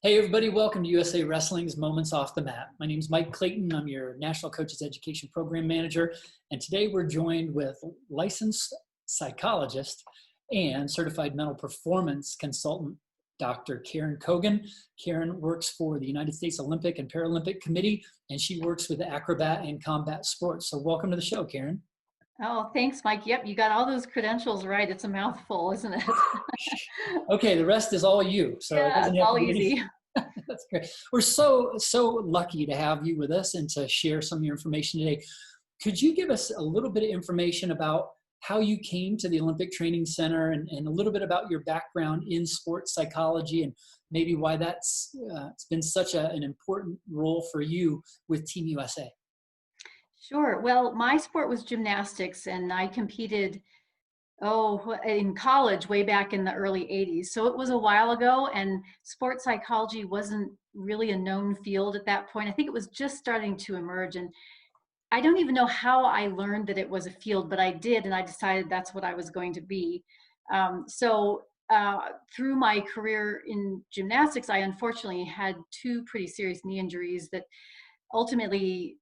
Hey everybody, welcome to USA Wrestling's Moments Off the Mat. My name is Mike Clayton. I'm your National Coaches Education Program Manager. And today we're joined with licensed psychologist and certified mental performance consultant, Dr. Karen Cogan. Karen works for the United States Olympic and Paralympic Committee, and she works with acrobat and combat sports. So welcome to the show, Karen. Oh, thanks, Mike. Yep, you got all those credentials right. It's a mouthful, isn't it? Okay, the rest is all you. So yeah, it doesn't it's have all to be easy. That's great. We're so lucky to have you with us and to share some of your information today. Could you give us a little bit of information about how you came to the Olympic Training Center and a little bit about your background in sports psychology and maybe why that's it's been such an important role for you with Team USA? Sure. Well, my sport was gymnastics, and I competed, in college way back in the early 80s. So it was a while ago, and sports psychology wasn't really a known field at that point. I think it was just starting to emerge, and I don't even know how I learned that it was a field, but I did, and I decided that's what I was going to be. Through my career in gymnastics, I unfortunately had two pretty serious knee injuries that ultimately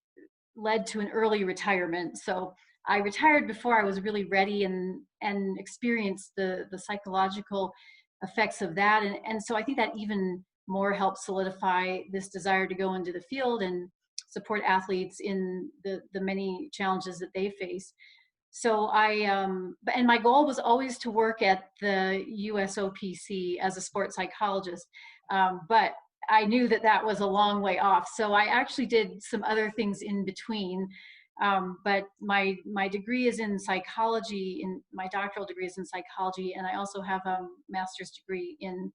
led to an early retirement. So I retired before I was really ready and experienced the psychological effects of that. And so I think that even more helped solidify this desire to go into the field and support athletes in the many challenges that they face. So and my goal was always to work at the USOPC as a sports psychologist. But I knew that that was a long way off. So I actually did some other things in between. But my degree is in psychology, and my doctoral degree is in psychology. And I also have a master's degree in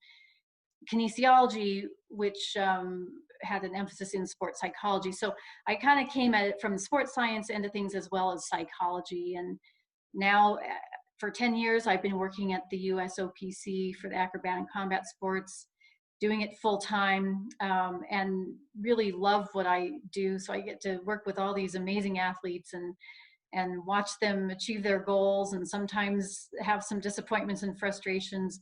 kinesiology, which had an emphasis in sports psychology. So I kind of came at it from the sports science end of things as well as psychology. And now for 10 years, I've been working at the USOPC for the acrobat and combat sports, doing it full time, and really love what I do. So I get to work with all these amazing athletes and watch them achieve their goals, and sometimes have some disappointments and frustrations.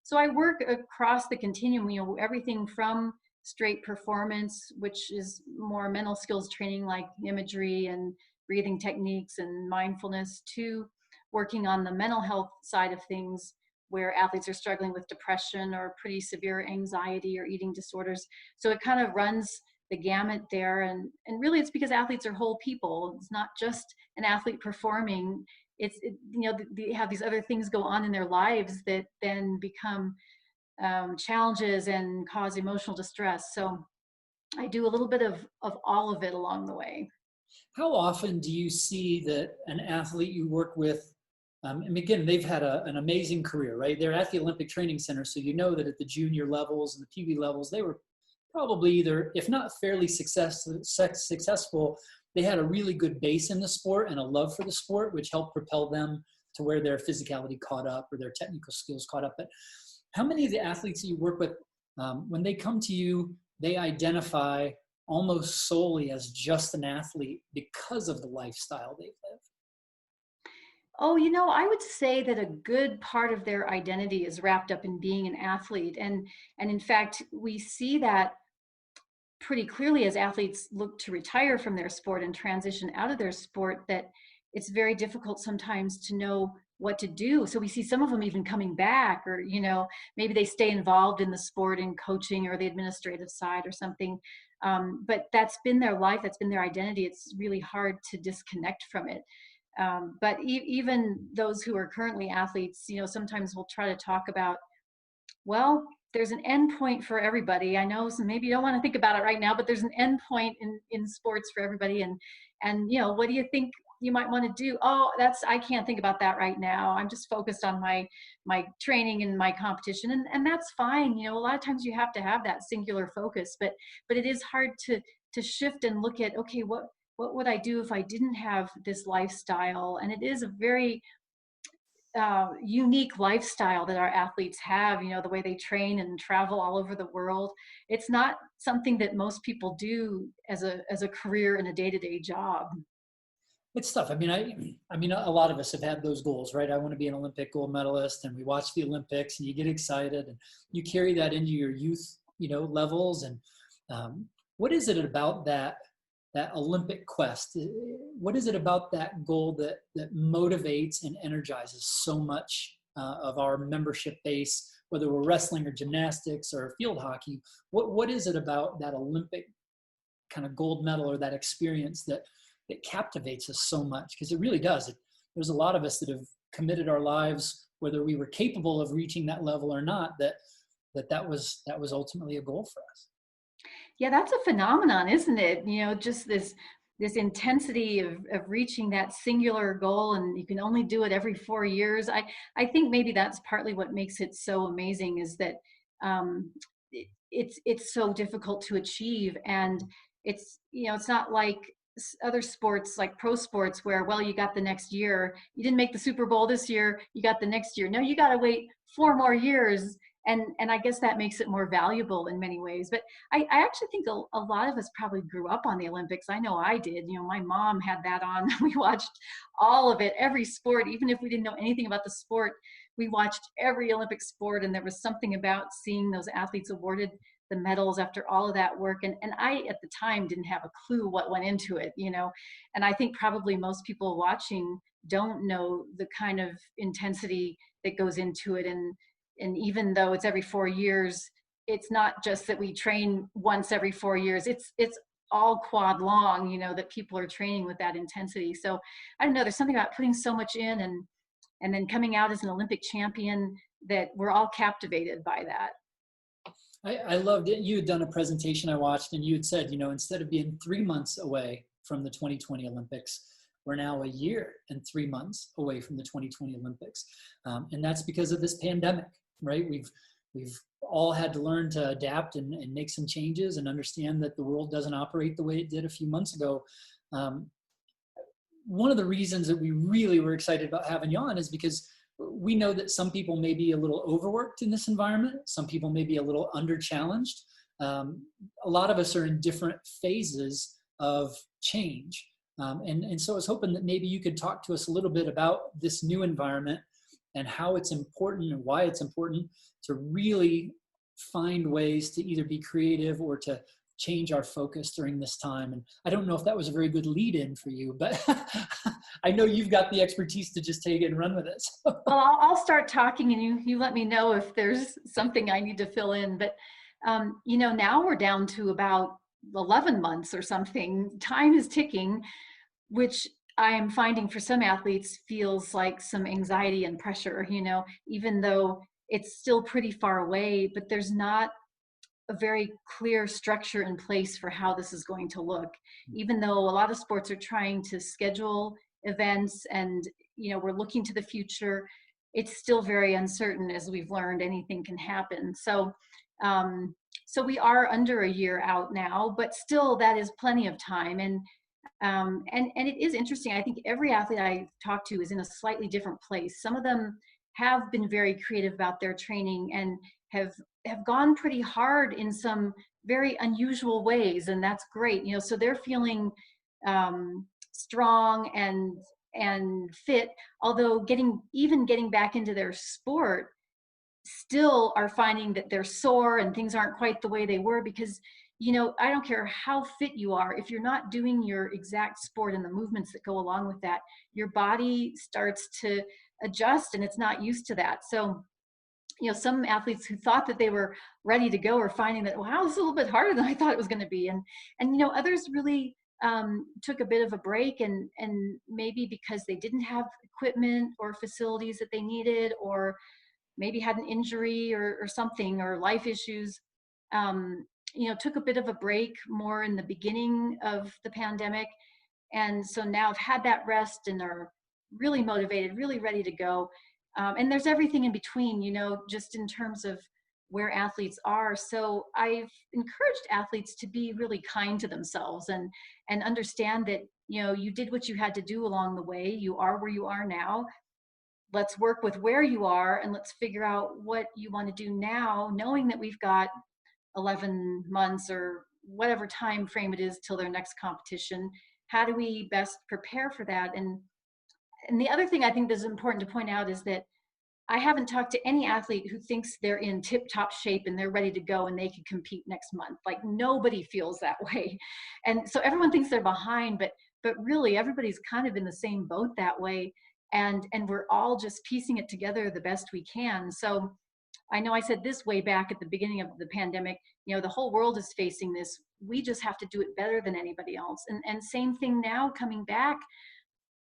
So I work across the continuum, everything from straight performance, which is more mental skills training like imagery and breathing techniques and mindfulness, to working on the mental health side of things, where athletes are struggling with depression or pretty severe anxiety or eating disorders. So it kind of runs the gamut there. And really it's because athletes are whole people. It's not just an athlete performing. They have these other things go on in their lives that then become challenges and cause emotional distress. So I do a little bit of all of it along the way. How often do you see that an athlete you work with, and again, they've had an amazing career, right? They're at the Olympic Training Center, so you know that at the junior levels and the Pee Wee levels, they were probably either, if not fairly successful, they had a really good base in the sport and a love for the sport, which helped propel them to where their physicality caught up or their technical skills caught up. But how many of the athletes that you work with, when they come to you, they identify almost solely as just an athlete because of the lifestyle they've lived? Oh, I would say that a good part of their identity is wrapped up in being an athlete. And in fact, we see that pretty clearly as athletes look to retire from their sport and transition out of their sport, that it's very difficult sometimes to know what to do. So we see some of them even coming back, or, maybe they stay involved in the sport and coaching or the administrative side or something. But that's been their life, that's been their identity. It's really hard to disconnect from it. But even those who are currently athletes, sometimes we'll try to talk about, well, there's an end point for everybody. I know maybe you don't want to think about it right now, but there's an end point in sports for everybody. And what do you think you might want to do? Oh, I can't think about that right now. I'm just focused on my training and my competition. And that's fine. A lot of times you have to have that singular focus, but it is hard to shift and look at, okay, what would I do if I didn't have this lifestyle? And it is a very unique lifestyle that our athletes have, the way they train and travel all over the world. It's not something that most people do as a career and a day-to-day job. It's tough. I mean, a lot of us have had those goals, right? I want to be an Olympic gold medalist, and we watch the Olympics and you get excited and you carry that into your youth levels. And what is it about that Olympic quest? What is it about that goal that motivates and energizes so much of our membership base, whether we're wrestling or gymnastics or field hockey? What is it about that Olympic kind of gold medal or that experience that captivates us so much? Because it really does. There's a lot of us that have committed our lives, whether we were capable of reaching that level or not, that was ultimately a goal for us. Yeah, that's a phenomenon, isn't it? Just this intensity of reaching that singular goal, and you can only do it every 4 years. I think maybe that's partly what makes it so amazing, is that it's so difficult to achieve. And it's not like other sports, like pro sports, where, well, you got the next year. You didn't make the Super Bowl this year, you got the next year. No, you got to wait 4 more years. And I guess that makes it more valuable in many ways. But I actually think a lot of us probably grew up on the Olympics. I know I did. My mom had that on. We watched all of it, every sport. Even if we didn't know anything about the sport, we watched every Olympic sport. And there was something about seeing those athletes awarded the medals after all of that work. And I, at the time, didn't have a clue what went into it, And I think probably most people watching don't know the kind of intensity that goes into it. And even though it's every 4 years, it's not just that we train once every 4 years. It's all quad long, that people are training with that intensity. So I don't know, there's something about putting so much in and then coming out as an Olympic champion that we're all captivated by that. I loved it. You had done a presentation I watched, and you had said, instead of being 3 months away from the 2020 Olympics, we're now a year and 3 months away from the 2020 Olympics. And that's because of this pandemic, right? We've all had to learn to adapt and make some changes and understand that the world doesn't operate the way it did a few months ago. One of the reasons that we really were excited about having you on is because we know that some people may be a little overworked in this environment. Some people may be a little under-challenged. A lot of us are in different phases of change. And so I was hoping that maybe you could talk to us a little bit about this new environment and how it's important and why it's important to really find ways to either be creative or to change our focus during this time. And I don't know if that was a very good lead in for you, but I know you've got the expertise to just take it and run with it. Well, I'll start talking and you let me know if there's something I need to fill in. But, now we're down to about 11 months or something. Time is ticking, which I am finding for some athletes feels like some anxiety and pressure, even though it's still pretty far away, but there's not a very clear structure in place for how this is going to look. Even though a lot of sports are trying to schedule events and, we're looking to the future, it's still very uncertain. As we've learned, anything can happen. So we are under a year out now, but still that is plenty of time. And it is interesting. I think every athlete I talk to is in a slightly different place. Some of them have been very creative about their training and have gone pretty hard in some very unusual ways, and that's great. So they're feeling strong and fit, although getting back into their sport, still are finding that they're sore and things aren't quite the way they were because I don't care how fit you are, if you're not doing your exact sport and the movements that go along with that, your body starts to adjust and it's not used to that. So, some athletes who thought that they were ready to go are finding that, wow, it's a little bit harder than I thought it was going to be. And others really took a bit of a break and maybe because they didn't have equipment or facilities that they needed, or maybe had an injury or something, or life issues, took a bit of a break more in the beginning of the pandemic. And so now I've had that rest and are really motivated, really ready to go. And there's everything in between, just in terms of where athletes are. So I've encouraged athletes to be really kind to themselves and understand that, you did what you had to do along the way. You are where you are now. Let's work with where you are and let's figure out what you want to do now, knowing that we've got 11 months or whatever time frame it is till their next competition. How do we best prepare for that? And the other thing I think that's important to point out is that I haven't talked to any athlete who thinks they're in tip-top shape and they're ready to go and they can compete next month. Like, nobody feels that way. And so everyone thinks they're behind, but really everybody's kind of in the same boat that way. And we're all just piecing it together the best we can. So I know I said this way back at the beginning of the pandemic, the whole world is facing this. We just have to do it better than anybody else. And same thing now coming back.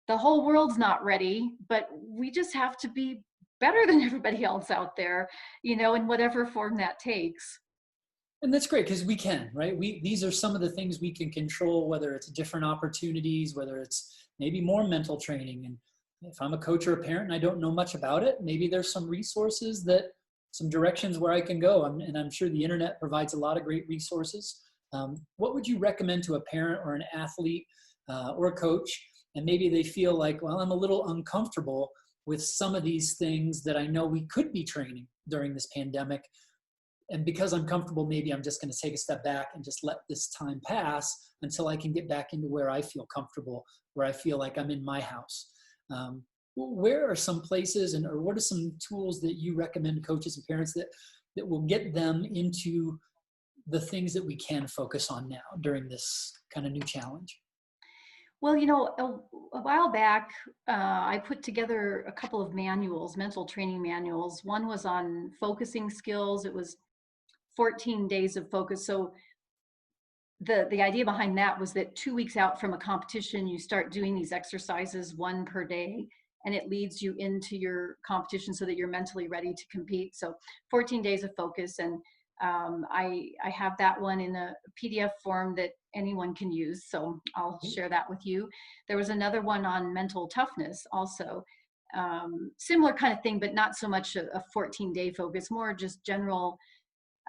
The whole world's not ready, but we just have to be better than everybody else out there, in whatever form that takes. And that's great because we can, right? These are some of the things we can control, whether it's different opportunities, whether it's maybe more mental training. And if I'm a coach or a parent and I don't know much about it, maybe there's some resources some directions where I can go. And I'm sure the internet provides a lot of great resources. What would you recommend to a parent or an athlete or a coach? And maybe they feel like, well, I'm a little uncomfortable with some of these things that I know we could be training during this pandemic. And because I'm comfortable, maybe I'm just going to take a step back and just let this time pass until I can get back into where I feel comfortable, where I feel like I'm in my house. Where are some places or what are some tools that you recommend to coaches and parents that will get them into the things that we can focus on now during this kind of new challenge? Well, a while back, I put together a couple of manuals, mental training manuals. One was on focusing skills. It was 14 days of focus. So the idea behind that was that 2 weeks out from a competition, you start doing these exercises, one per day, and it leads you into your competition so that you're mentally ready to compete. So 14 days of focus. And I have that one in a PDF form that anyone can use. So I'll share that with you. There was another one on mental toughness also. Similar kind of thing, but not so much a 14-day focus, more just general,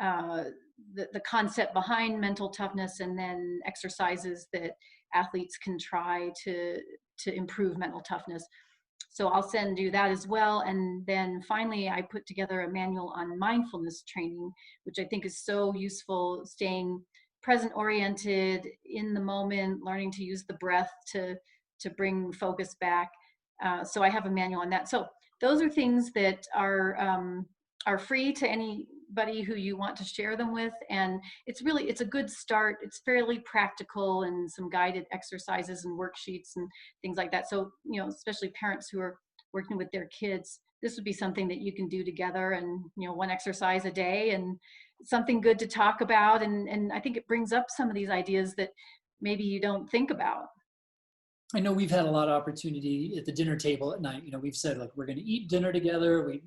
the concept behind mental toughness, and then exercises that athletes can try to improve mental toughness. So I'll send you that as well. And then finally, I put together a manual on mindfulness training, which I think is so useful, staying present oriented, in the moment, learning to use the breath to bring focus back. So I have a manual on that. So those are things that are free to anybody who you want to share them with. And it's a good start. It's fairly practical, and some guided exercises and worksheets and things like that. So, especially parents who are working with their kids, this would be something that you can do together, and, one exercise a day, and something good to talk about. And I think it brings up some of these ideas that maybe you don't think about. I know we've had a lot of opportunity at the dinner table at night. We've said, like, we're going to eat dinner together. We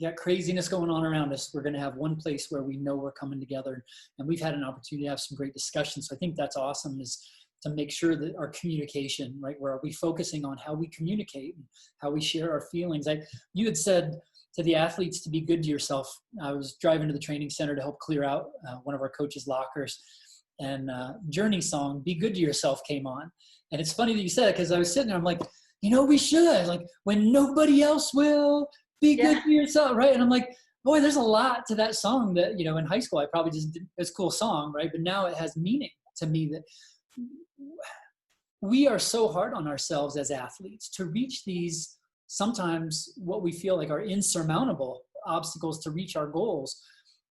got craziness going on around us. We're going to have one place where we know we're coming together. And we've had an opportunity to have some great discussions. So I think that's awesome, is to make sure that our communication, right, where are we focusing on how we communicate and how we share our feelings. You had said to the athletes to be good to yourself. I was driving to the training center to help clear out one of our coaches' lockers, and Journey song, Be Good to Yourself, came on. And it's funny that you said it, because I was sitting there, I'm like, we should, like, when nobody else will, be good to yourself, right? And I'm like, boy, there's a lot to that song that, in high school, I probably just did, it's a cool song, right? But now it has meaning to me, that we are so hard on ourselves as athletes to reach these, sometimes what we feel like are insurmountable obstacles to reach our goals.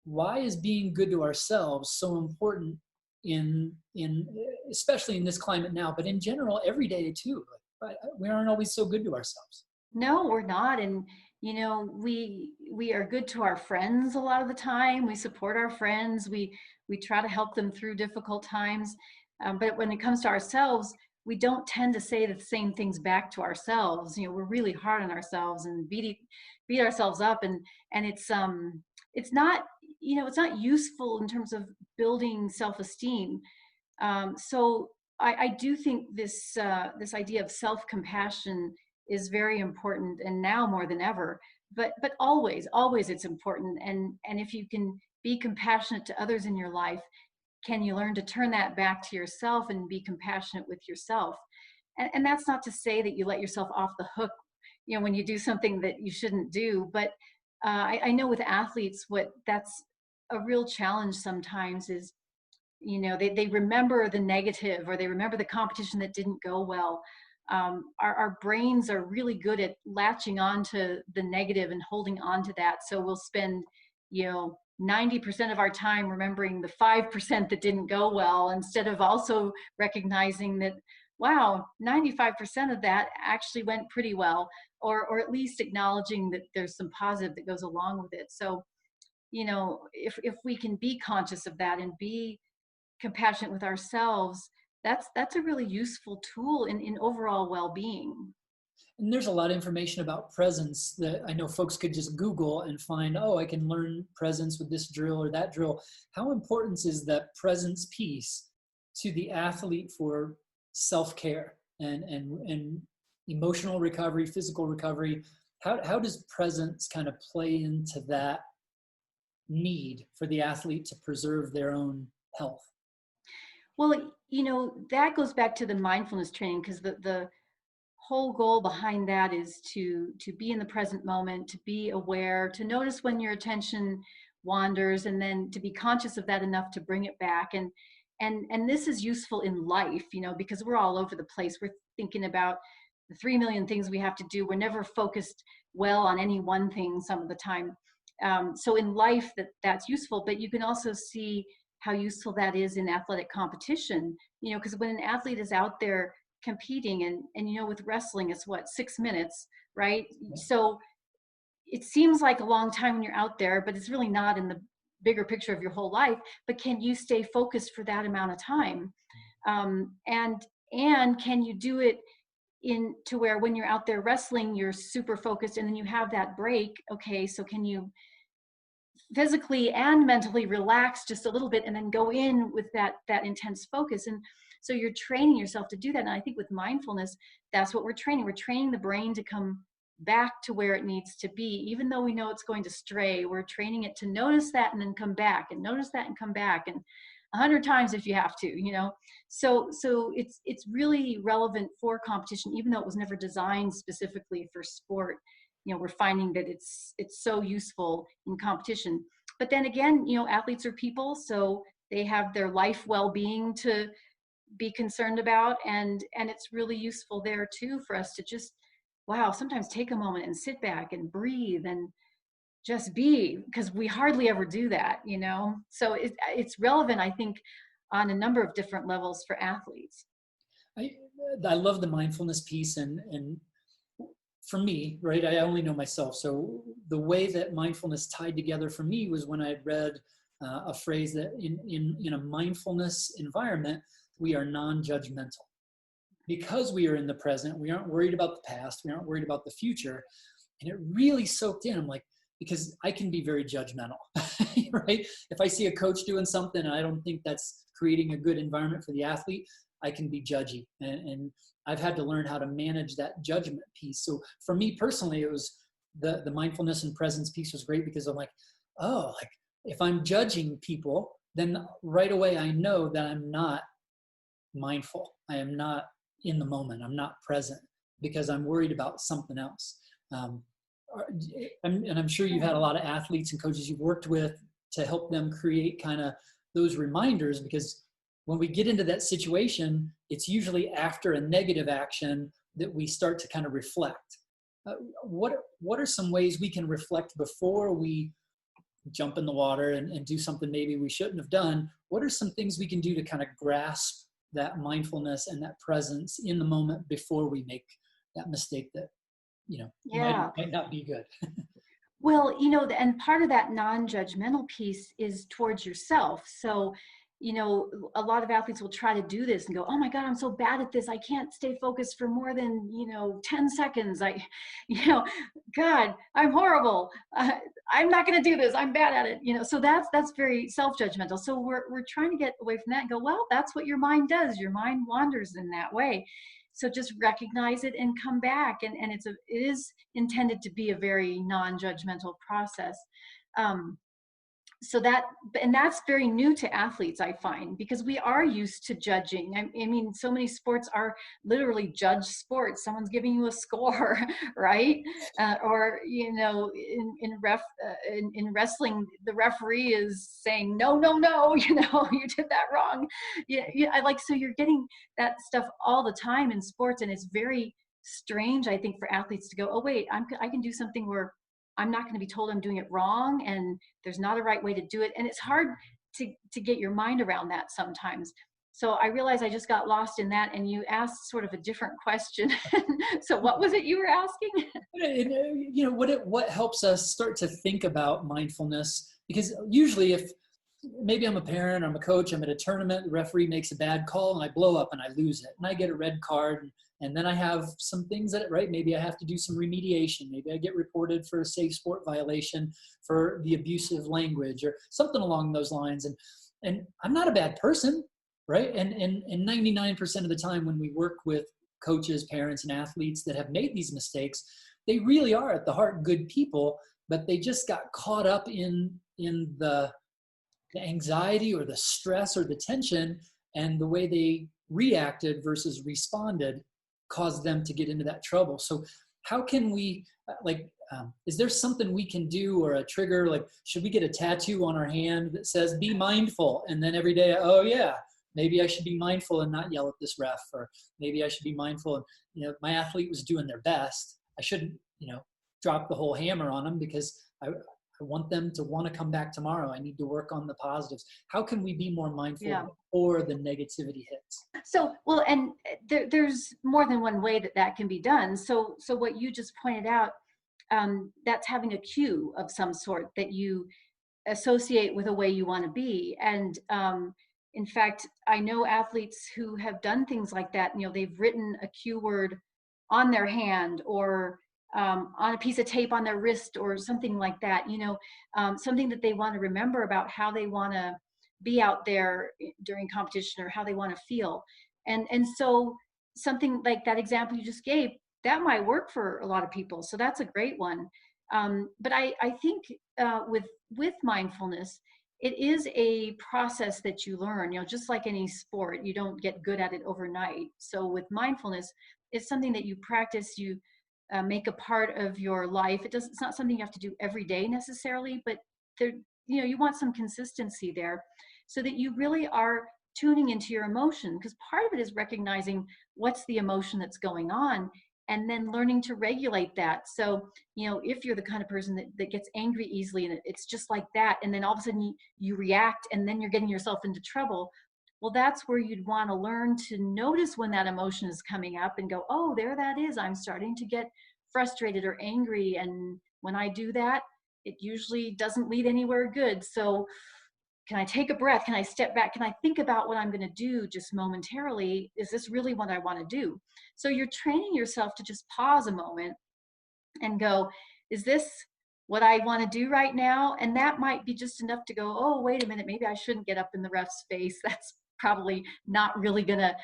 Why is being good to ourselves so important in especially in this climate now, but in general, every day too? Right? We aren't always so good to ourselves. No, we're not. And we are good to our friends a lot of the time. We support our friends. We try to help them through difficult times. But when it comes to ourselves, we don't tend to say the same things back to ourselves. We're really hard on ourselves and beat ourselves up, and it's not it's not useful in terms of building self-esteem. So I do think this idea of self-compassion is very important, and now more than ever. But always it's important. And if you can be compassionate to others in your life, can you learn to turn that back to yourself and be compassionate with yourself? And that's not to say that you let yourself off the hook, when you do something that you shouldn't do. But I know with athletes, that's a real challenge sometimes is, they remember the negative, or they remember the competition that didn't go well. our brains are really good at latching onto the negative and holding on to that. So we'll spend, 90% of our time remembering the 5% that didn't go well, instead of also recognizing that, wow, 95% of that actually went pretty well, or at least acknowledging that there's some positive that goes along with it. So, if we can be conscious of that and be compassionate with ourselves, that's a really useful tool in overall well-being. And there's a lot of information about presence that I know folks could just Google and find, oh, I can learn presence with this drill or that drill. How important is that presence piece to the athlete for self-care and emotional recovery, physical recovery? How does presence kind of play into that need for the athlete to preserve their own health? Well, that goes back to the mindfulness training, because the whole goal behind that is to be in the present moment, to be aware, to notice when your attention wanders, and then to be conscious of that enough to bring it back. And this is useful in life, because we're all over the place. We're thinking about the 3 million things we have to do. We're never focused well on any one thing some of the time. So in life, that's useful, but you can also see how useful that is in athletic competition, because when an athlete is out there competing, and with wrestling, it's what, 6 minutes, right? So it seems like a long time when you're out there, but it's really not in the bigger picture of your whole life. But can you stay focused for that amount of time? And can you do it to where when you're out there wrestling, you're super focused, and then you have that break? Okay, so can you physically and mentally relax just a little bit, and then go in with that intense focus? And so you're training yourself to do that. And I think with mindfulness, that's what we're training. We're training the brain to come back to where it needs to be, even though we know it's going to stray. We're training it to notice that and then come back, and notice that and come back, and 100 times if you have to. So it's really relevant for competition, even though it was never designed specifically for sport. We're finding that it's so useful in competition. But then again, athletes are people, so they have their life well-being to be concerned about, and it's really useful there too for us to just, wow, sometimes take a moment and sit back and breathe and just be, because we hardly ever do that. So it's relevant, I think, on a number of different levels for athletes. I love the mindfulness piece, and for me, right, I only know myself. So the way that mindfulness tied together for me was when I read a phrase that in a mindfulness environment, we are non-judgmental. Because we are in the present, we aren't worried about the past, we aren't worried about the future. And it really soaked in. I'm like, because I can be very judgmental, right? If I see a coach doing something and I don't think that's creating a good environment for the athlete, I can be judgy. And I've had to learn how to manage that judgment piece. So for me personally, it was the mindfulness and presence piece was great, because I'm like, oh, like if I'm judging people, then right away I know that I'm not mindful. I am not in the moment. I'm not present, because I'm worried about something else. And I'm sure you've had a lot of athletes and coaches you've worked with to help them create kind of those reminders, because when we get into that situation, it's usually after a negative action that we start to kind of reflect. What are some ways we can reflect before we jump in the water and do something maybe we shouldn't have done? What are some things we can do to kind of grasp that mindfulness and that presence in the moment before we make that mistake that, Yeah. might not be good? Well, and part of that non-judgmental piece is towards yourself. So, a lot of athletes will try to do this and go, oh my God, I'm so bad at this. I can't stay focused for more than, 10 seconds. God, I'm horrible. I'm not going to do this. I'm bad at it. So that's very self-judgmental. So we're trying to get away from that and go, well, that's what your mind does. Your mind wanders in that way. So just recognize it and come back. And it is intended to be a very non-judgmental process. So and that's very new to athletes, I find, because we are used to judging. I mean, so many sports are literally judge sports. Someone's giving you a score, right? Or, in wrestling, the referee is saying, no, no, no, you did that wrong. So you're getting that stuff all the time in sports, and it's very strange, I think, for athletes to go, oh, wait, I can do something where I'm not going to be told I'm doing it wrong, and there's not a right way to do it. And it's hard to get your mind around that sometimes. So I realized I just got lost in that, and you asked sort of a different question. So what was it you were asking? What helps us start to think about mindfulness? Because usually if maybe I'm a parent, I'm a coach, I'm at a tournament, the referee makes a bad call and I blow up and I lose it and I get a red card. And then I have some things maybe I have to do some remediation. Maybe I get reported for a safe sport violation for the abusive language or something along those lines. And I'm not a bad person, right? And 99% of the time when we work with coaches, parents, and athletes that have made these mistakes, they really are at the heart good people, but they just got caught up in the anxiety or the stress or the tension, and the way they reacted versus responded caused them to get into that trouble. So how can we, is there something we can do, or a trigger? Like, should we get a tattoo on our hand that says, be mindful? And then every day, oh yeah, maybe I should be mindful and not yell at this ref, or maybe I should be mindful. And, my athlete was doing their best. I shouldn't, drop the whole hammer on them, because I want them to want to come back tomorrow. I need to work on the positives. How can we be more mindful before the negativity hits? So, well, and there's more than one way that can be done. So what you just pointed out, that's having a cue of some sort that you associate with a way you want to be. And in fact, I know athletes who have done things like that. They've written a cue word on their hand, or on a piece of tape on their wrist, or something like that, something that they want to remember about how they want to be out there during competition, or how they want to feel. And so something like that example you just gave, that might work for a lot of people. So that's a great one. But I think with mindfulness, it is a process that you learn, just like any sport, you don't get good at it overnight. So with mindfulness, it's something that you practice, you make a part of your life. It's not something you have to do every day necessarily, but there, you want some consistency there, so that you really are tuning into your emotion, because part of it is recognizing what's the emotion that's going on, and then learning to regulate that. So, if you're the kind of person that gets angry easily, and it's just like that, and then all of a sudden you react, and then you're getting yourself into trouble. Well, that's where you'd want to learn to notice when that emotion is coming up and go, oh, there that is. I'm starting to get frustrated or angry. And when I do that, it usually doesn't lead anywhere good. So can I take a breath? Can I step back? Can I think about what I'm going to do just momentarily? Is this really what I want to do? So you're training yourself to just pause a moment and go, is this what I want to do right now? And that might be just enough to go, oh, wait a minute, maybe I shouldn't get up in the ref's face. That's probably not really going to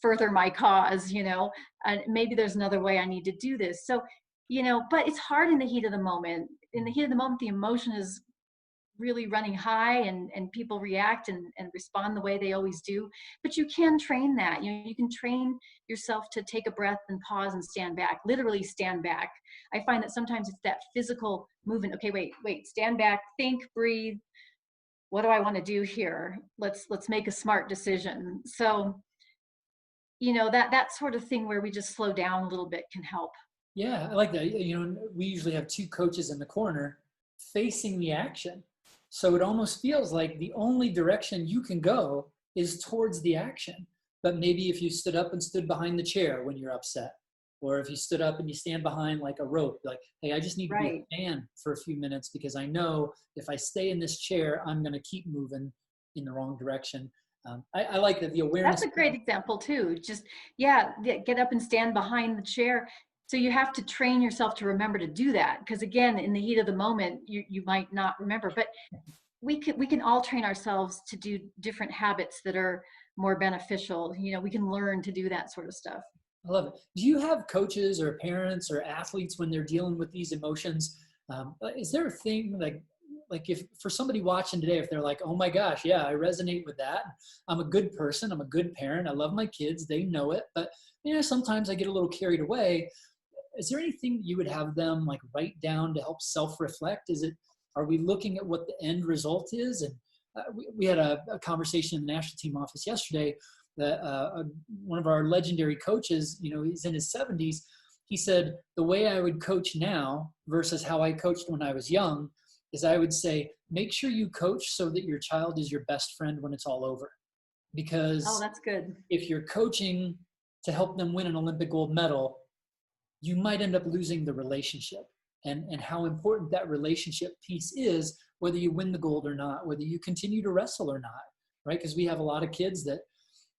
further my cause, and maybe there's another way I need to do this. So, but it's hard in the heat of the moment. In the heat of the moment, the emotion is really running high, and people react and respond the way they always do. But you can train that. You can train yourself to take a breath and pause and stand back, literally stand back. I find that sometimes it's that physical movement. Okay, wait, stand back, think, breathe. What do I want to do here? Let's make a smart decision. So, that sort of thing where we just slow down a little bit can help. Yeah, I like that. We usually have two coaches in the corner facing the action. So it almost feels like the only direction you can go is towards the action. But maybe if you stood up and stood behind the chair when you're upset, or if you stood up and you stand behind like a rope, like, hey, I just need to be a man for a few minutes, because I know if I stay in this chair, I'm going to keep moving in the wrong direction. I like that, the awareness. That's a great example too. Just, get up and stand behind the chair. So you have to train yourself to remember to do that, because again, in the heat of the moment, you might not remember. But we can all train ourselves to do different habits that are more beneficial. We can learn to do that sort of stuff. I love it. Do you have coaches or parents or athletes when they're dealing with these emotions? Is there a thing like like if for somebody watching today, if they're like, oh my gosh, yeah, I resonate with that. I'm a good person. I'm a good parent. I love my kids. They know it. But, sometimes I get a little carried away. Is there anything you would have them like write down to help self-reflect? Are we looking at what the end result is? And we had a conversation in the national team office yesterday that one of our legendary coaches, he's in his 70s. He said, the way I would coach now versus how I coached when I was young is I would say, make sure you coach so that your child is your best friend when it's all over. Because that's good. if you're coaching to help them win an Olympic gold medal, you might end up losing the relationship and how important that relationship piece is, whether you win the gold or not, whether you continue to wrestle or not, right? Because we have a lot of kids that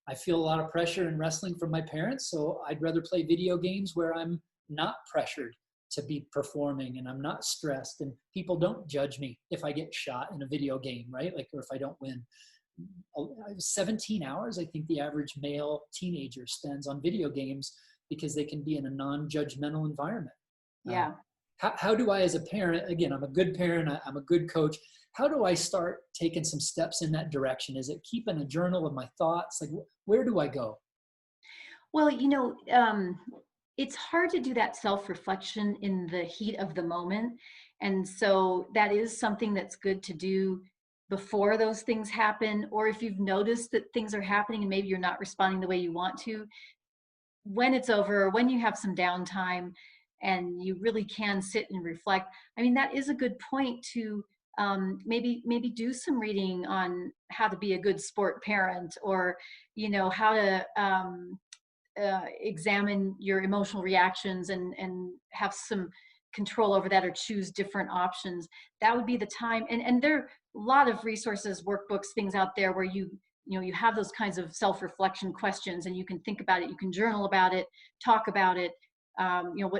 I feel a lot of pressure in wrestling from my parents. So I'd rather play video games where I'm not pressured to be performing and I'm not stressed and people don't judge me if I get shot in a video game, right? Like, or if I don't win. 17 hours, I think the average male teenager spends on video games because they can be in a non-judgmental environment. Yeah. How do I, as a parent, again, I'm a good parent, I'm a good coach. How do I start taking some steps in that direction? Is it keeping a journal of my thoughts? Like, where do I go? Well, it's hard to do that self-reflection in the heat of the moment. And so that is something that's good to do before those things happen, or if you've noticed that things are happening and maybe you're not responding the way you want to, when it's over, when you have some downtime and you really can sit and reflect. I mean, that is a good point to maybe do some reading on how to be a good sport parent, or how to examine your emotional reactions and have some control over that, or choose different options. That would be the time. And there are a lot of resources, workbooks, things out there where you have those kinds of self-reflection questions and you can think about it, you can journal about it, talk about it,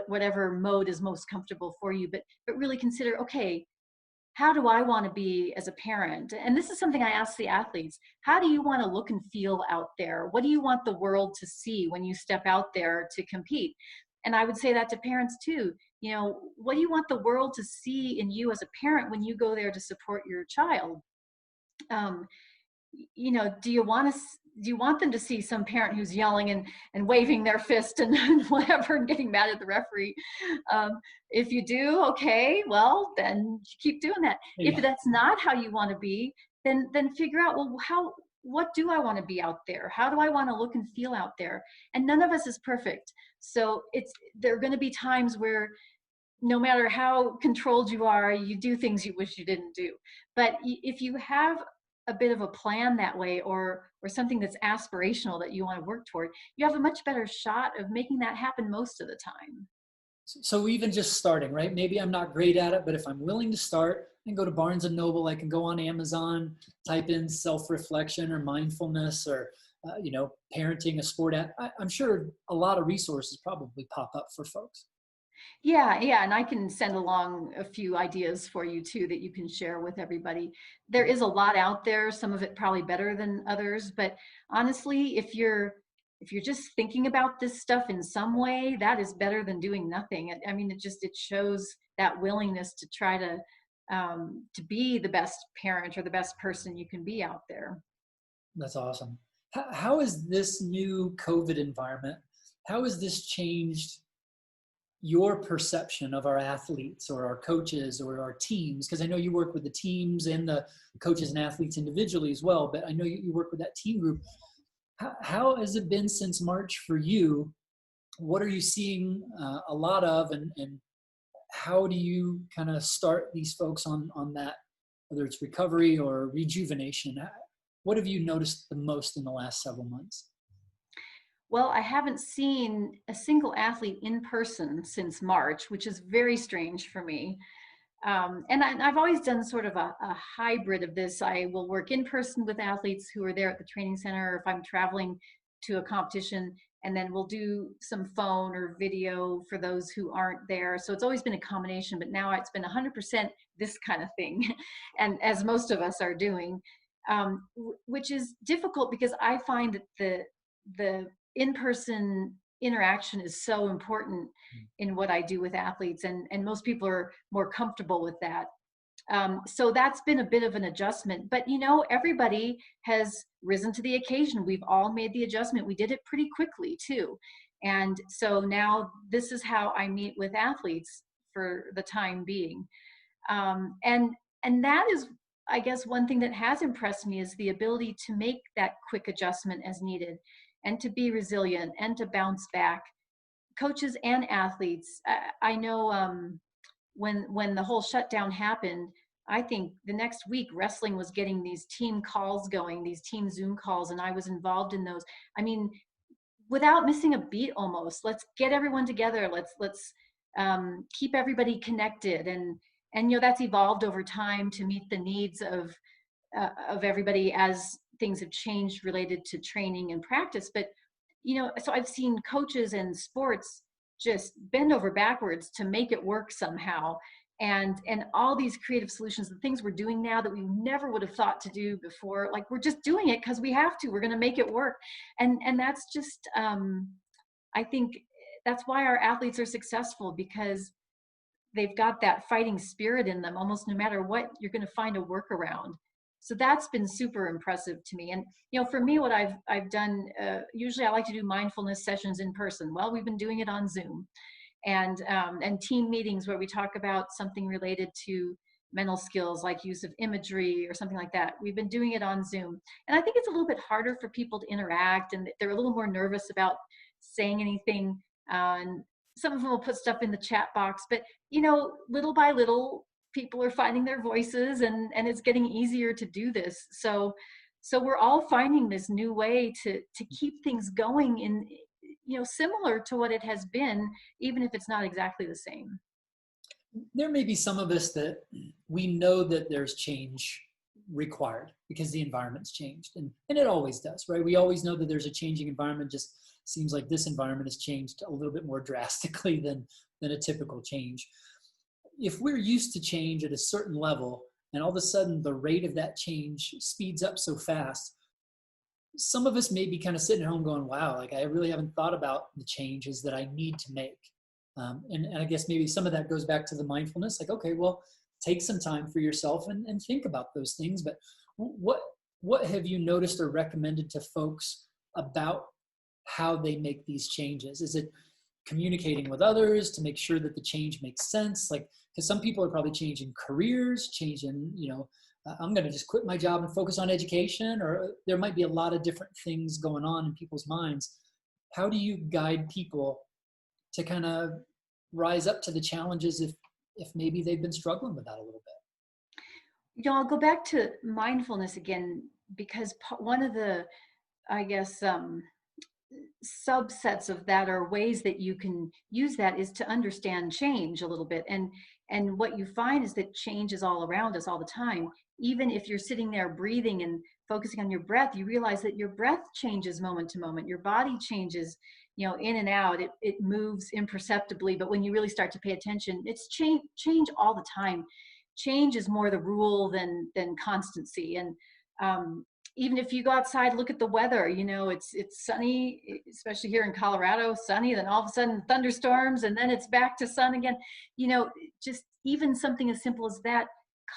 whatever mode is most comfortable for you, but really consider, okay, how do I want to be as a parent? And this is something I ask the athletes. How do you want to look and feel out there? What do you want the world to see when you step out there to compete? And I would say that to parents too. What do you want the world to see in you as a parent when you go there to support your child? Do you want them to see some parent who's yelling and waving their fist and whatever and getting mad at the referee? If you do, okay, well, then keep doing that. Yeah. If that's not how you want to be, then figure out, well, what do I want to be out there? How do I want to look and feel out there? And none of us is perfect. So there are going to be times where no matter how controlled you are, you do things you wish you didn't do. But if you have a bit of a plan that way, or something that's aspirational that you want to work toward, you have a much better shot of making that happen most of the time. So even just starting, right? Maybe I'm not great at it, but if I'm willing to start, I can go to Barnes and Noble, I can go on Amazon, type in self-reflection or mindfulness or, parenting a sport. I'm sure a lot of resources probably pop up for folks. Yeah, and I can send along a few ideas for you too that you can share with everybody. There is a lot out there, some of it probably better than others, but honestly, if you're just thinking about this stuff in some way, that is better than doing nothing. I mean, it shows that willingness to try to be the best parent or the best person you can be out there. That's awesome. How is this new COVID environment, how has this changed your perception of our athletes or our coaches or our teams? Because I know you work with the teams and the coaches and athletes individually as well, but I know you work with that team group. How has it been since March for you? What are you seeing a lot of, and how do you kind of start these folks on that, whether it's recovery or rejuvenation? What have you noticed the most in the last several months? Well, I haven't seen a single athlete in person since March, which is very strange for me. And I've always done sort of a hybrid of this. I will work in person with athletes who are there at the training center, if I'm traveling to a competition, and then we'll do some phone or video for those who aren't there. So it's always been a combination, but now it's been 100% this kind of thing, and as most of us are doing, which is difficult because I find that the in-person interaction is so important in what I do with athletes, and most people are more comfortable with that. So that's been a bit of an adjustment, but you know, everybody has risen to the occasion. We've all made the adjustment. We did it pretty quickly too. And so now this is how I meet with athletes for the time being. Um, and, and that is, I guess, one thing that has impressed me is the ability to make that quick adjustment as needed and to be resilient and to bounce back. Coaches and athletes, I know when the whole shutdown happened, I think the next week wrestling was getting these team calls going, these team Zoom calls, and I was involved in those. I mean, without missing a beat almost. Let's get everyone together. Let's keep everybody connected, and you know, that's evolved over time to meet the needs of everybody as things have changed related to training and practice. But you know, so I've seen coaches and sports just bend over backwards to make it work somehow. And all these creative solutions, the things we're doing now that we never would have thought to do before, like we're just doing it because we have to. We're going to make it work, and that's just I think that's why our athletes are successful, because they've got that fighting spirit in them. Almost no matter what, you're going to find a workaround. So that's been super impressive to me. And you know, for me, what I've done, usually I like to do mindfulness sessions in person. Well, we've been doing it on Zoom, and team meetings where we talk about something related to mental skills like use of imagery or something like that. We've been doing it on Zoom, and I think it's a little bit harder for people to interact, and they're a little more nervous about saying anything. And some of them will put stuff in the chat box, but you know, little by little, people are finding their voices, and it's getting easier to do this. So we're all finding this new way to keep things going in, you know, similar to what it has been, even if it's not exactly the same. There may be some of us that we know that there's change required because the environment's changed, and it always does, right? We always know that there's a changing environment. Just seems like this environment has changed a little bit more drastically than a typical change. If we're used to change at a certain level and all of a sudden the rate of that change speeds up so fast, some of us may be kind of sitting at home going, wow, like I really haven't thought about the changes that I need to make. And I guess maybe some of that goes back to the mindfulness, like, okay, well, take some time for yourself and think about those things. But what have you noticed or recommended to folks about how they make these changes? Is it communicating with others to make sure that the change makes sense? Like, because some people are probably changing careers, changing, you know, I'm going to just quit my job and focus on education, or there might be a lot of different things going on in people's minds. How do you guide people to kind of rise up to the challenges if maybe they've been struggling with that a little bit? You know, I'll go back to mindfulness again, because one of the, I guess, subsets of that, or ways that you can use that, is to understand change a little bit. And what you find is that change is all around us all the time. Even if you're sitting there breathing and focusing on your breath, you realize that your breath changes moment to moment. Your body changes, you know, in and out. It moves imperceptibly, but when you really start to pay attention, it's change all the time. Change is more the rule than constancy. And even if you go outside, look at the weather, you know, it's sunny, especially here in Colorado, sunny, then all of a sudden thunderstorms, and then it's back to sun again. You know, just even something as simple as that,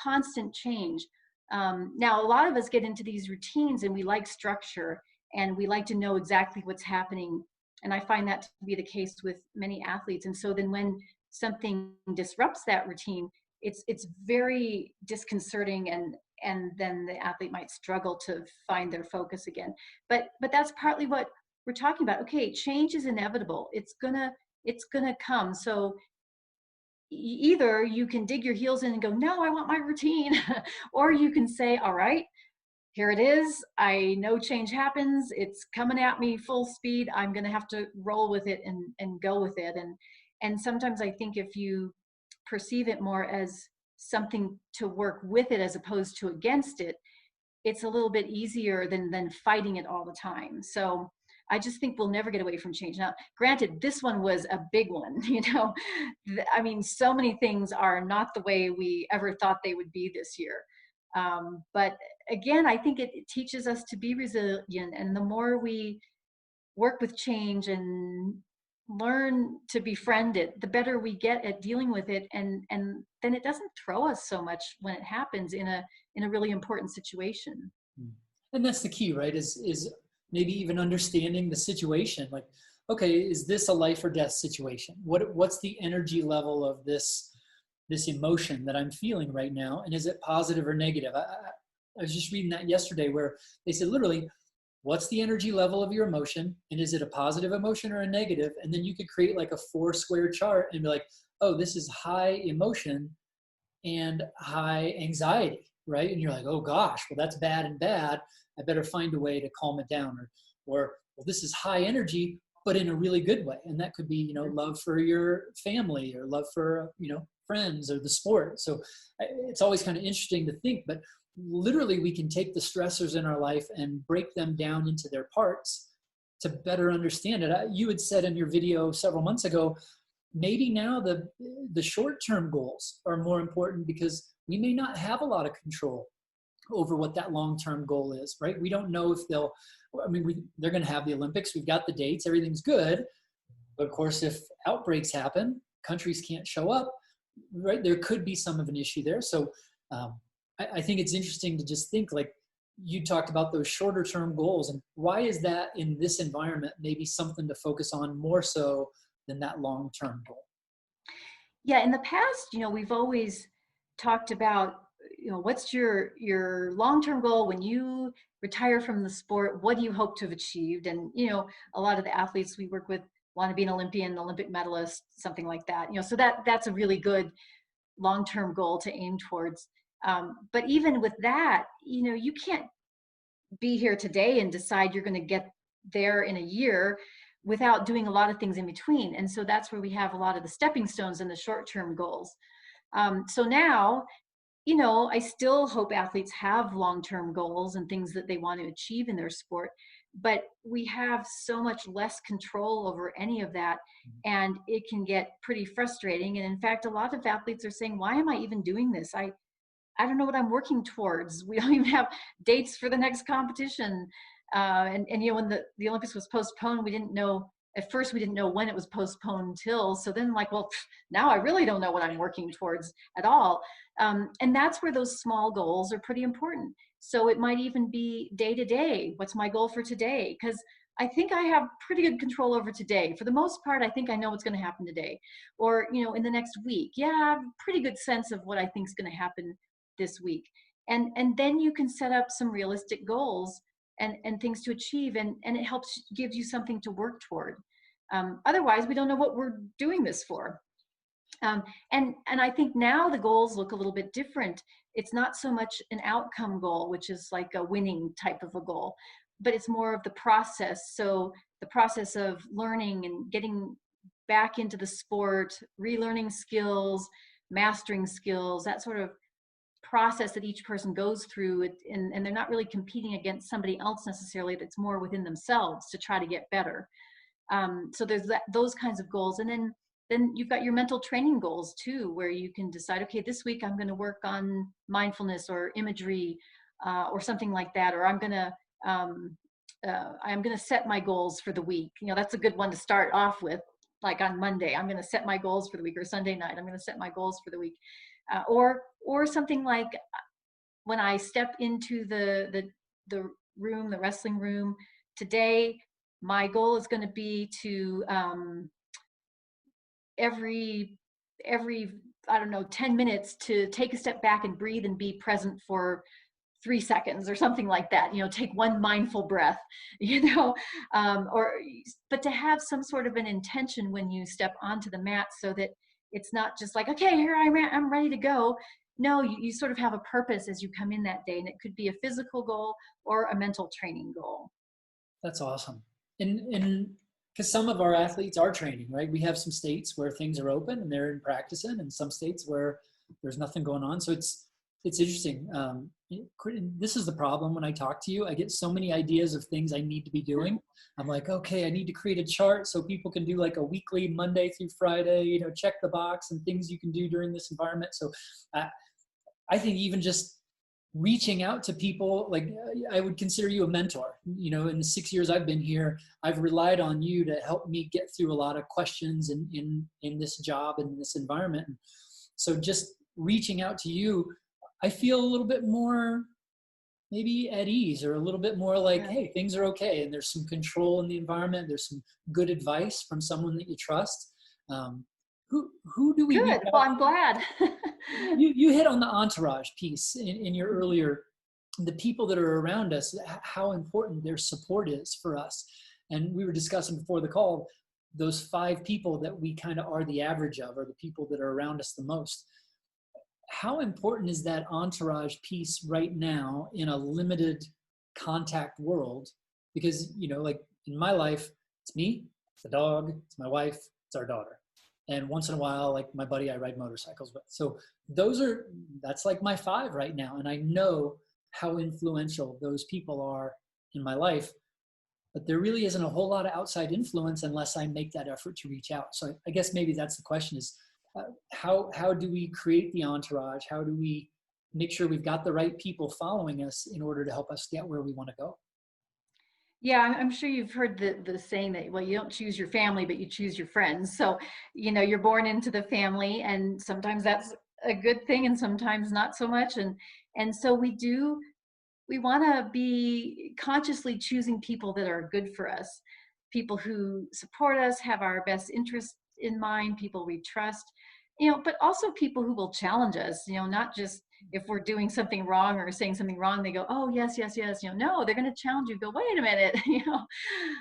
constant change. Now, a lot of us get into these routines and we like structure and we like to know exactly what's happening. And I find that to be the case with many athletes. And so then when something disrupts that routine, it's very disconcerting, and then the athlete might struggle to find their focus again. But that's partly what we're talking about. Okay, change is inevitable. It's gonna come. So either you can dig your heels in and go, no, I want my routine, or you can say, all right, here it is. I know change happens. It's coming at me full speed. I'm going to have to roll with it and go with it. And sometimes I think if you perceive it more as something to work with it as opposed to against it, it's a little bit easier than fighting it all the time. So I just think we'll never get away from change. Now, granted, this one was a big one, you know. I mean, so many things are not the way we ever thought they would be this year. But again, I think it teaches us to be resilient. And the more we work with change and learn to befriend it, the better we get at dealing with it, and then it doesn't throw us so much when it happens in a really important situation. And that's the key, right? Is maybe even understanding the situation. Like, okay, is this a life or death situation? What's the energy level of this emotion that I'm feeling right now? And is it positive or negative? I was just reading that yesterday where they said literally, what's the energy level of your emotion? And is it a positive emotion or a negative? And then you could create like a 4-square chart and be like, oh, this is high emotion and high anxiety, right? And you're like, oh gosh, well, that's bad and bad. I better find a way to calm it down. Or well, this is high energy, but in a really good way. And that could be, love for your family or love for, friends or the sport. So it's always kind of interesting to think, but literally we can take the stressors in our life and break them down into their parts to better understand it. You had said in your video several months ago, maybe now the short-term goals are more important because we may not have a lot of control over what that long-term goal is, right? We don't know if they're going to have the Olympics. We've got the dates, everything's good. But of course, if outbreaks happen, countries can't show up, right? There could be some of an issue there. So I think it's interesting to just think, like you talked about those shorter term goals, and why is that in this environment maybe something to focus on more so than that long-term goal? Yeah, in the past, we've always talked about, what's your long-term goal when you retire from the sport? What do you hope to have achieved? And, a lot of the athletes we work with want to be an Olympian, Olympic medalist, something like that. So that's a really good long-term goal to aim towards. But even with that, you can't be here today and decide you're going to get there in a year without doing a lot of things in between. And so that's where we have a lot of the stepping stones and the short-term goals. So now, I still hope athletes have long-term goals and things that they want to achieve in their sport, but we have so much less control over any of that, and it can get pretty frustrating. And in fact, a lot of athletes are saying, why am I even doing this? I don't know what I'm working towards. We don't even have dates for the next competition. And when the Olympics was postponed, we didn't know, at first we didn't know when it was postponed until, so then like, well, now I really don't know what I'm working towards at all. And that's where those small goals are pretty important. So it might even be day to day. What's my goal for today? Because I think I have pretty good control over today. For the most part, I think I know what's going to happen today. Or, in the next week, yeah, I have a pretty good sense of what I think is going to happen this week. And then you can set up some realistic goals and things to achieve, and it helps, gives you something to work toward. Otherwise, we don't know what we're doing this for. And I think now the goals look a little bit different. It's not so much an outcome goal, which is like a winning type of a goal, but it's more of the process. So the process of learning and getting back into the sport, relearning skills, mastering skills, that sort of process that each person goes through, and they're not really competing against somebody else necessarily. That's more within themselves to try to get better. So there's those kinds of goals. And then you've got your mental training goals too, where you can decide, okay, this week I'm going to work on mindfulness or imagery or something like that, or I'm going to set my goals for the week. That's a good one to start off with. Like on Monday, I'm going to set my goals for the week, or Sunday night, I'm going to set my goals for the week. Or something like when I step into the room, the wrestling room today, my goal is going to be to every I don't know, 10 minutes to take a step back and breathe and be present for 3 seconds or something like that. Take one mindful breath, but to have some sort of an intention when you step onto the mat, so that it's not just like, okay, here I'm ready to go. No, you sort of have a purpose as you come in that day, and it could be a physical goal or a mental training goal. That's awesome. And because some of our athletes are training, right? We have some states where things are open and they're in practicing, and some states where there's nothing going on. So it's interesting. This is the problem when I talk to you. I get so many ideas of things I need to be doing. I'm like, okay, I need to create a chart so people can do like a weekly Monday through Friday, check the box and things you can do during this environment. So I think even just reaching out to people. Like, I would consider you a mentor. You know, in the 6 years I've been here, I've relied on you to help me get through a lot of questions in this job and this environment. So just reaching out to you, I feel a little bit more maybe at ease, or a little bit more like, Yeah. hey, things are okay. And there's some control in the environment. There's some good advice from someone that you trust. Who do we reach Good. Well, out I'm glad. you hit on the entourage piece in your earlier, the people that are around us, how important their support is for us. And we were discussing before the call, those 5 people that we kind of are the average of, are the people that are around us the most. How important is that entourage piece right now in a limited contact world? Because, you know, like in my life, it's me, it's the dog, it's my wife, it's our daughter. And once in a while, like my buddy I ride motorcycles with. So that's like my 5 right now. And I know how influential those people are in my life, but there really isn't a whole lot of outside influence unless I make that effort to reach out. So I guess maybe that's the question is, how do we create the entourage? How do we make sure we've got the right people following us in order to help us get where we want to go? Yeah, I'm sure you've heard the saying that, well, you don't choose your family, but you choose your friends. So, you know, you're born into the family, and sometimes that's a good thing, and sometimes not so much. And so we want to be consciously choosing people that are good for us, people who support us, have our best interests in mind, people we trust, you know, but also people who will challenge us, you know, not just if we're doing something wrong or saying something wrong, they go, oh, yes, yes, yes. You know, no, they're going to challenge you, go, wait a minute, you know,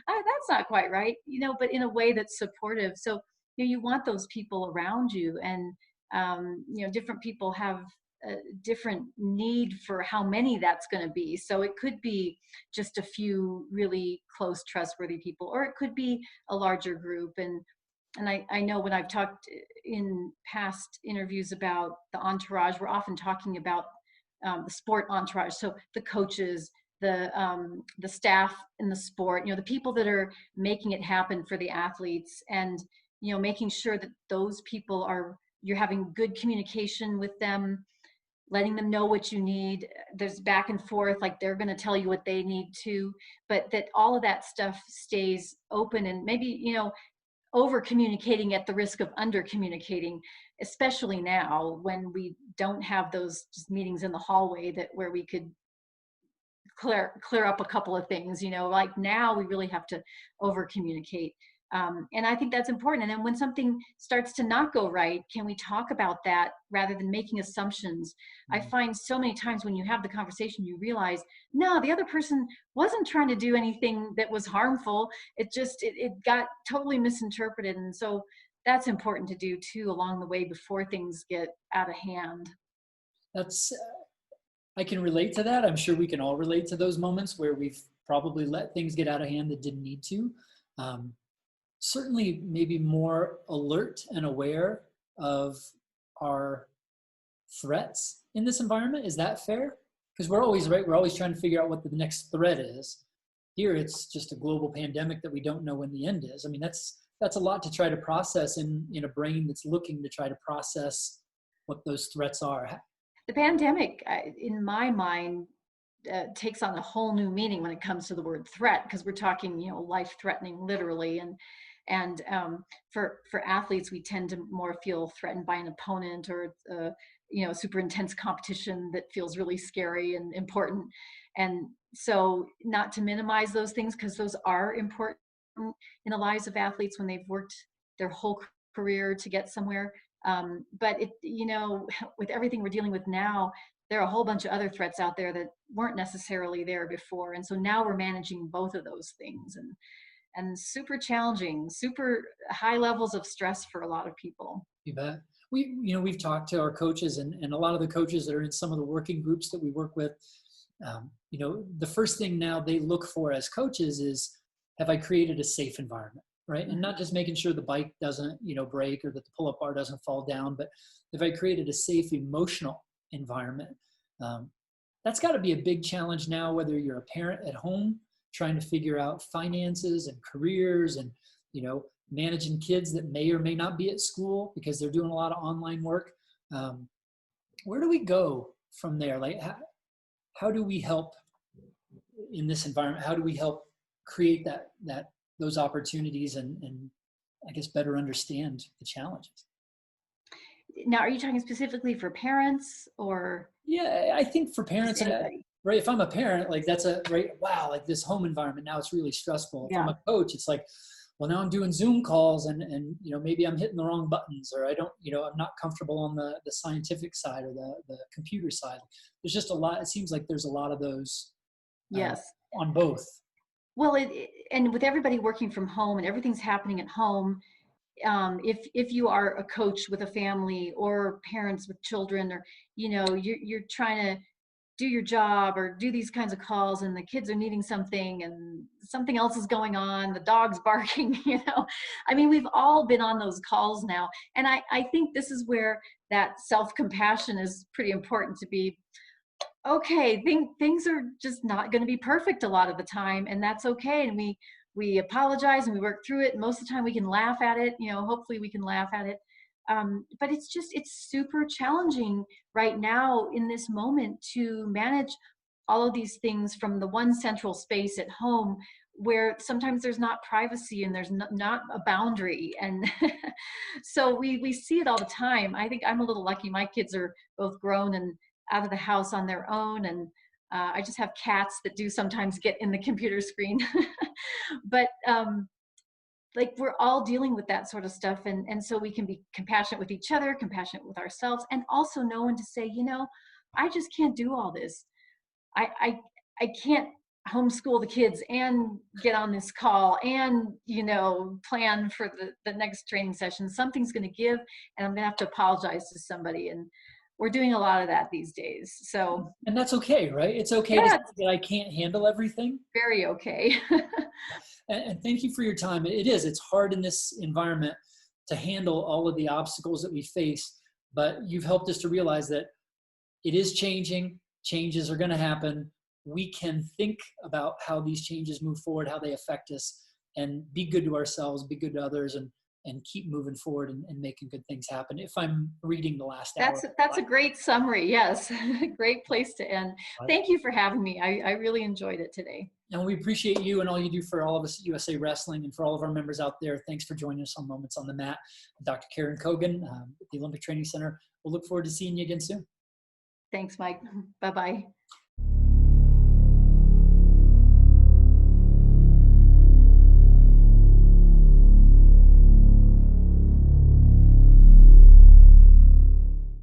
that's not quite right, you know, but in a way that's supportive. So, you know, you want those people around you. And, you know, different people have a different need for how many that's going to be. So it could be just a few really close, trustworthy people, or it could be a larger group. And I know when I've talked in past interviews about the entourage, we're often talking about the sport entourage. So the coaches, the staff in the sport, you know, the people that are making it happen for the athletes, and, you know, making sure that those people are, you're having good communication with them, letting them know what you need. There's back and forth, like they're going to tell you what they need to, but that all of that stuff stays open, and maybe, you know, over communicating at the risk of under communicating, especially now when we don't have those just meetings in the hallway that where we could clear up a couple of things, you know, like now we really have to over communicate. And I think that's important. And then when something starts to not go right, can we talk about that rather than making assumptions? I find so many times when you have the conversation, you realize, no, the other person wasn't trying to do anything that was harmful. It just, it got totally misinterpreted. And so that's important to do too along the way before things get out of hand. That's I can relate to that. I'm sure we can all relate to those moments where we've probably let things get out of hand that didn't need to. Um, Certainly maybe more alert and aware of our threats in this environment. Is that fair? Because we're always right. We're always trying to figure out what the next threat is. Here, it's just a global pandemic that we don't know when the end is. I mean, that's a lot to try to process in a brain that's looking to try to process what those threats are. The pandemic, in my mind, takes on a whole new meaning when it comes to the word threat, because we're talking, you know, life threatening literally. And for athletes, we tend to more feel threatened by an opponent, or you know, super intense competition that feels really scary and important. And so, not to minimize those things, because those are important in the lives of athletes when they've worked their whole career to get somewhere. But it, you know, with everything we're dealing with now, there are a whole bunch of other threats out there that weren't necessarily there before. And so now we're managing both of those things, and super challenging, super high levels of stress for a lot of people. You bet. We've talked to our coaches, and a lot of the coaches that are in some of the working groups that we work with, you know, the first thing now they look for as coaches is, have I created a safe environment, right? And not just making sure the bike doesn't, you know, break, or that the pull-up bar doesn't fall down, but if I created a safe emotional environment. That's got to be a big challenge now, whether you're a parent at home trying to figure out finances and careers, and, you know, managing kids that may or may not be at school because they're doing a lot of online work. Where do we go from there? Like, how do we help in this environment? How do we help create those opportunities and I guess better understand the challenges? Now, are you talking specifically for parents or Yeah, I think for just parents, anybody? right? If I'm a parent, like that's a right. Wow, like this home environment now it's really stressful. If I'm Yeah. a coach, it's like, well, now I'm doing Zoom calls and maybe I'm hitting the wrong buttons or I don't, I'm not comfortable on the scientific side or the computer side. There's just a lot. It seems like there's a lot of those uh, Yes. on both. Well, and with everybody working from home and everything's happening at home, if you are a coach with a family or parents with children, or you're trying to do your job or do these kinds of calls, and the kids are needing something and something else is going on, the dog's barking, I mean, we've all been on those calls now, and I think this is where that self-compassion is pretty important, to be okay. Things are just not going to be perfect a lot of the time, and that's okay. And we apologize and we work through it. And most of the time we can laugh at it. Hopefully we can laugh at it. But it's super challenging right now in this moment to manage all of these things from the one central space at home, where sometimes there's not privacy and there's not a boundary. And so we see it all the time. I think I'm a little lucky. My kids are both grown and out of the house on their own, and I just have cats that do sometimes get in the computer screen. But like, we're all dealing with that sort of stuff, and so we can be compassionate with each other, compassionate with ourselves, and also know when to say, I just can't do all this. I can't homeschool the kids and get on this call and plan for the next training session. Something's going to give, and I'm going to have to apologize to somebody. And we're doing a lot of that these days. So, And that's okay, right? It's okay to yeah, say it's that I can't handle everything. very okay. And thank you for your time. It's hard in this environment to handle all of the obstacles that we face, but you've helped us to realize that it is changing. Changes are going to happen. We can think about how these changes move forward, how they affect us, and be good to ourselves, be good to others, and keep moving forward and making good things happen. If I'm reading the last hour. That's a great summary. Yes. Great place to end. Thank you for having me. I really enjoyed it today. And we appreciate you and all you do for all of us at USA Wrestling, and for all of our members out there. Thanks for joining us on Moments on the Mat. Dr. Karen Cogan at the Olympic Training Center. We'll look forward to seeing you again soon. Thanks, Mike. Bye-bye.